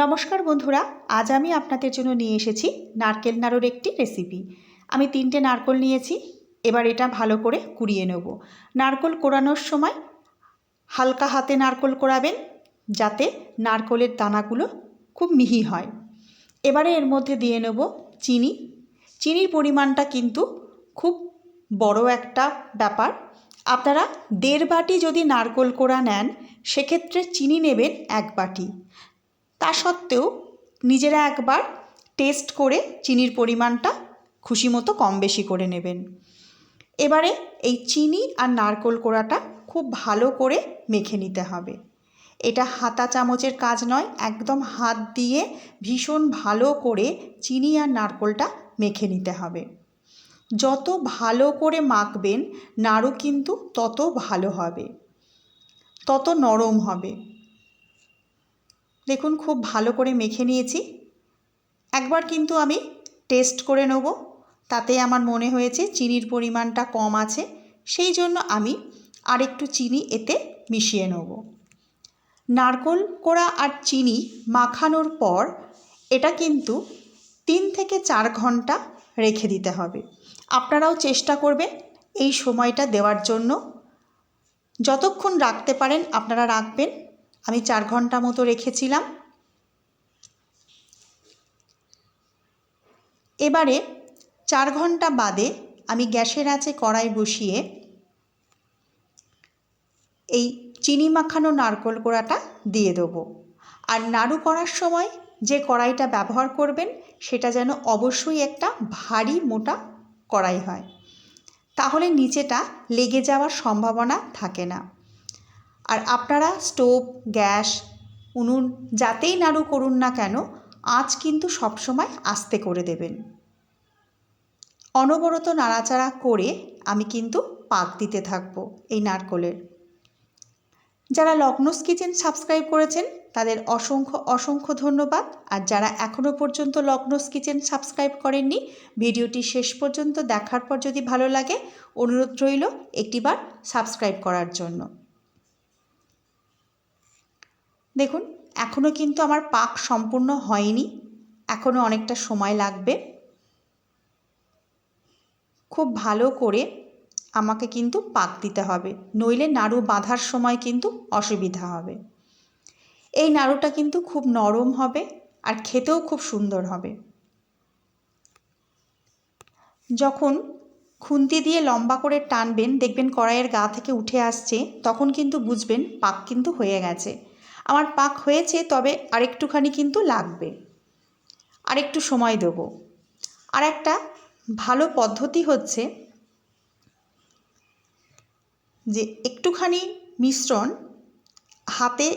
নমস্কার বন্ধুরা, আজ আমি আপনাদের জন্য নিয়ে এসেছি নারকেল নাড়ুর একটি রেসিপি। আমি 3টে নারকেল নিয়েছি। এবার এটা ভালো করে কুড়িয়ে নেব। নারকেল কোড়ানোর সময় হালকা হাতে নারকেল কোড়াবেন, যাতে নারকেলের দানাগুলো খুব মিহি হয়। এবারে এর মধ্যে দিয়ে নেব চিনি। চিনির পরিমাণটা কিন্তু খুব বড় একটা ব্যাপার। আপনারা 1.5 বাটি যদি নারকেল কোড়া নেন, সেক্ষেত্রে চিনি নেবেন 1 বাটি। তা সত্ত্বেও নিজেরা একবার টেস্ট করে চিনির পরিমাণটা খুশি মতো কম বেশি করে নেবেন। এবারে এই চিনি আর নারকেল কোড়াটা খুব ভালো করে মেখে নিতে হবে। এটা হাতা চামচের কাজ নয়, একদম হাত দিয়ে ভীষণ ভালো করে চিনি আর নারকেলটা মেখে নিতে হবে। যত ভালো করে মাখবেন নাড়ু কিন্তু তত ভালো হবে, তত নরম হবে। দেখুন খুব ভালো করে মেখে নিয়েছি। একবার কিন্তু আমি টেস্ট করে নেব, তাতে আমার মনে হয়েছে চিনির পরিমাণটা কম আছে, সেই জন্য আমি আরেকটু চিনি এতে মিশিয়ে নেব। নারকেল কোড়া আর চিনি মাখানোর পর এটা কিন্তু 3 থেকে 4 ঘন্টা রেখে দিতে হবে। আপনারাও চেষ্টা করবেন এই সময়টা দেওয়ার জন্য। যতক্ষণ রাখতে পারেন আপনারা রাখবেন। আমি 4 ঘন্টা মতো রেখেছিলাম। এবারে 4 ঘন্টা বাদে আমি গ্যাসের আঁচে কড়াই বসিয়ে এই চিনি মাখানো নারকেল কোড়াটা দিয়ে দেবো। আর নাড়ু করার সময় যে কড়াইটা ব্যবহার করবেন সেটা যেন অবশ্যই একটা ভারী মোটা কড়াই হয়, তাহলে নিচেটা লেগে যাওয়ার সম্ভাবনা থাকে না। আর আপনারা স্টোভ, গ্যাস, উনুন যাতেই নাড়ু করুন না কেন, আঁচ কিন্তু সবসময় আস্তে করে দেবেন। অনবরত নাড়াচাড়া করে আমি কিন্তু পাক দিতে থাকবো এই নারকেলের। যারা লগ্নস কিচেন সাবস্ক্রাইব করেছেন তাদের অসংখ্য অসংখ্য ধন্যবাদ। আর যারা এখনও পর্যন্ত লগ্নস কিচেন সাবস্ক্রাইব করেননি, ভিডিওটি শেষ পর্যন্ত দেখার পর যদি ভালো লাগে, অনুরোধ রইল একটিবার সাবস্ক্রাইব করার জন্য। দেখুন এখনও কিন্তু আমার পাক সম্পূর্ণ হয়নি, এখনও অনেকটা সময় লাগবে। খুব ভালো করে আমাকে কিন্তু পাক দিতে হবে, নইলে নাড়ু বাঁধার সময় কিন্তু অসুবিধা হবে। এই নাড়ুটা কিন্তু খুব নরম হবে আর খেতেও খুব সুন্দর হবে। যখন খুন্তি দিয়ে লম্বা করে টানবেন, দেখবেন কড়াইয়ের গা থেকে উঠে আসছে, তখন কিন্তু বুঝবেন পাক কিন্তু হয়ে গেছে। আমার পাক হয়েছে, তবে আরেকটুখানি কিন্তু লাগবে, আরেকটু সময় দেবো। আর একটা ভালো পদ্ধতি হচ্ছে যে একটুখানি মিশ্রণ হাতে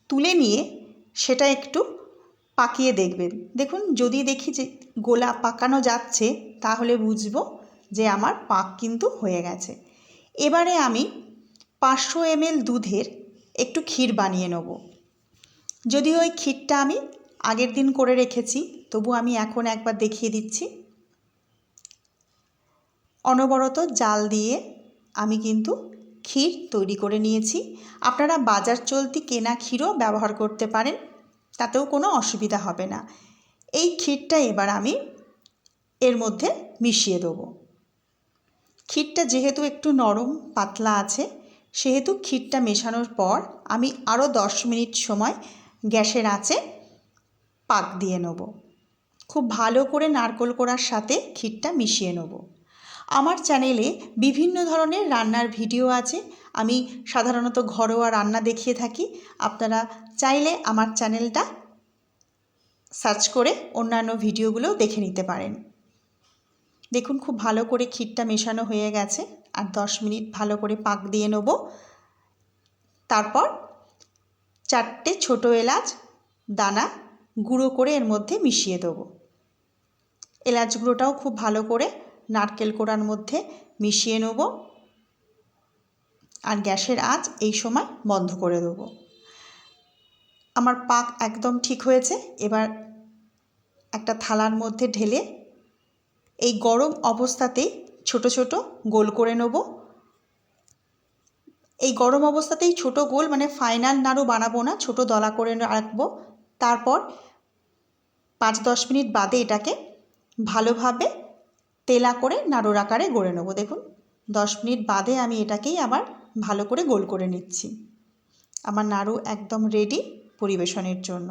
তুলে নিয়ে সেটা একটু পাকিয়ে দেখবেন। দেখুন যদি দেখি যে গোলা পাকানো যাচ্ছে, তাহলে বুঝবো যে আমার পাক কিন্তু হয়ে গেছে। এবারে আমি 500 ml দুধের একটু ক্ষীর বানিয়ে নেব। যদিও ওই ক্ষীরটা আমি আগের দিন করে রেখেছি, তবু আমি এখন একবার দেখিয়ে দিচ্ছি। অনবরত জাল দিয়ে আমি কিন্তু ক্ষীর তৈরি করে নিয়েছি। আপনারা বাজার চলতি কেনা ক্ষীরও ব্যবহার করতে পারেন, তাতেও কোনো অসুবিধা হবে না। এই ক্ষীরটা এবার আমি এর মধ্যে মিশিয়ে দেবো। ক্ষীরটা যেহেতু একটু নরম পাতলা আছে, সেহেতু ক্ষীরটা মেশানোর পর আমি আরও 10 মিনিট সময় গ্যাসের আঁচে পাক দিয়ে নেব। খুব ভালো করে নারকেল কোড়ার সাথে ক্ষীরটা মিশিয়ে নেব। আমার চ্যানেলে বিভিন্ন ধরনের রান্নার ভিডিও আছে। আমি সাধারণত ঘরোয়া রান্না দেখিয়ে থাকি। আপনারা চাইলে আমার চ্যানেলটা সার্চ করে অন্যান্য ভিডিওগুলো দেখে নিতে পারেন। দেখুন খুব ভালো করে ক্ষীরটা মেশানো হয়ে গেছে, আর 10 মিনিট ভালো করে পাক দিয়ে নেব। তারপর 4টে ছোটো এলাচ দানা গুঁড়ো করে এর মধ্যে মিশিয়ে দেবো। এলাচ গুঁড়োটাও খুব ভালো করে নারকেল কোড়ার মধ্যে মিশিয়ে নেব, আর গ্যাসের আঁচ এই সময় বন্ধ করে দেব। আমার পাক একদম ঠিক হয়েছে। এবার একটা থালার মধ্যে ঢেলে এই গরম অবস্থাতেই ছোট ছোট গোল করে নেব। এই গরম অবস্থাতেই ছোট গোল, মানে ফাইনাল নাড়ু বানাবো না, ছোট দলা করে রাখবো, তারপর 5-10 মিনিট বাদে এটাকে ভালোভাবে তেলা করে নাড়ুর আকারে গড়ে নেব। দেখুন 10 মিনিট বাদে আমি এটাকেই আবার ভালো করে গোল করে নিচ্ছি। আমার নাড়ু একদম রেডি পরিবেশনের জন্য।